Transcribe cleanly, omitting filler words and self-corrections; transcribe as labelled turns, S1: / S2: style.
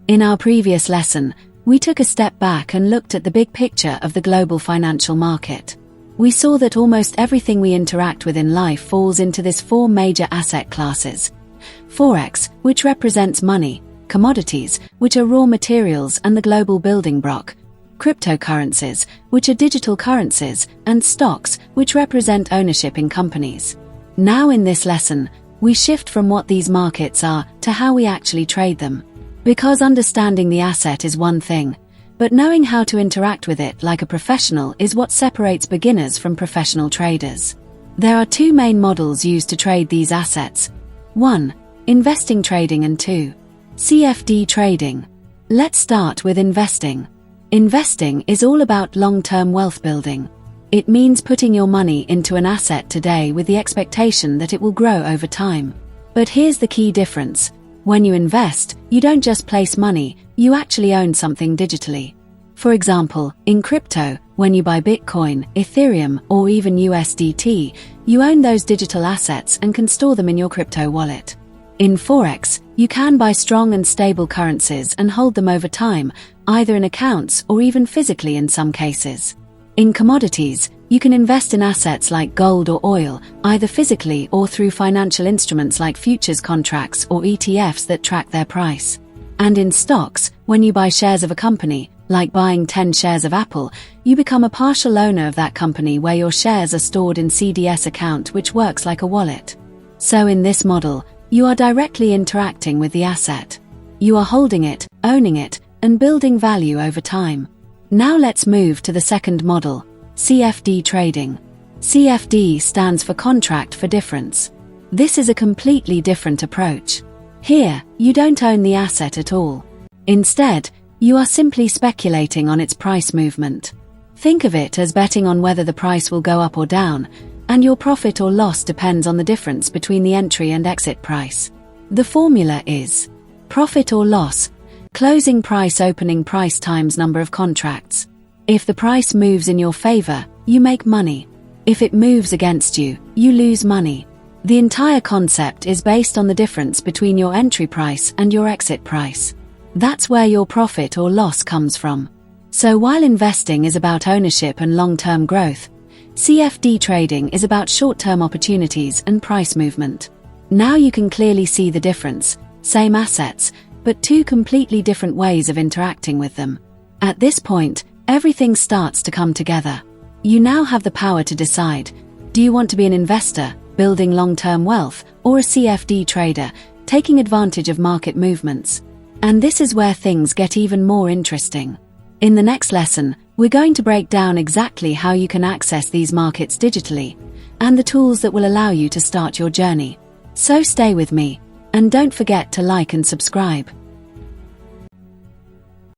S1: In our previous lesson, we took a step back and looked at the big picture of the global financial market. We saw that almost everything we interact with in life falls into these four major asset classes. Forex, which represents money, commodities, which are raw materials and the global building block, cryptocurrencies, which are digital currencies, and stocks, which represent ownership in companies. Now in this lesson, we shift from what these markets are to how we actually trade them. Because understanding the asset is one thing, but knowing how to interact with it like a professional is what separates beginners from professional traders. There are two main models used to trade these assets. 1. Investing trading, and 2. CFD trading. Let's start with investing. Investing is all about long-term wealth building. It means putting your money into an asset today with the expectation that it will grow over time. But here's the key difference. When you invest, you don't just place money, you actually own something digitally. For example, in crypto, when you buy Bitcoin, Ethereum, or even USDT, you own those digital assets and can store them in your crypto wallet. In Forex, you can buy strong and stable currencies and hold them over time, either in accounts or even physically in some cases. In commodities, you can invest in assets like gold or oil, either physically or through financial instruments like futures contracts or ETFs that track their price. And in stocks, when you buy shares of a company, like buying 10 shares of Apple, you become a partial owner of that company where your shares are stored in CDS account, which works like a wallet. So in this model, you are directly interacting with the asset. You are holding it, owning it, and building value over time. Now let's move to the second model, CFD trading. CFD stands for Contract for Difference. This is a completely different approach. Here, you don't own the asset at all. Instead, you are simply speculating on its price movement. Think of it as betting on whether the price will go up or down, and your profit or loss depends on the difference between the entry and exit price. The formula is profit or loss, closing price opening price times number of contracts. If the price moves in your favor, you make money. If it moves against you, you lose money. The entire concept is based on the difference between your entry price and your exit price. That's where your profit or loss comes from. So while investing is about ownership and long-term growth, CFD trading is about short-term opportunities and price movement. Now you can clearly see the difference. Same assets, but two completely different ways of interacting with them. At this point, everything starts to come together. You now have the power to decide. Do you want to be an investor, building long-term wealth, or a CFD trader, taking advantage of market movements? And this is where things get even more interesting. In the next lesson, we're going to break down exactly how you can access these markets digitally, and the tools that will allow you to start your journey. So stay with me, and don't forget to like and subscribe.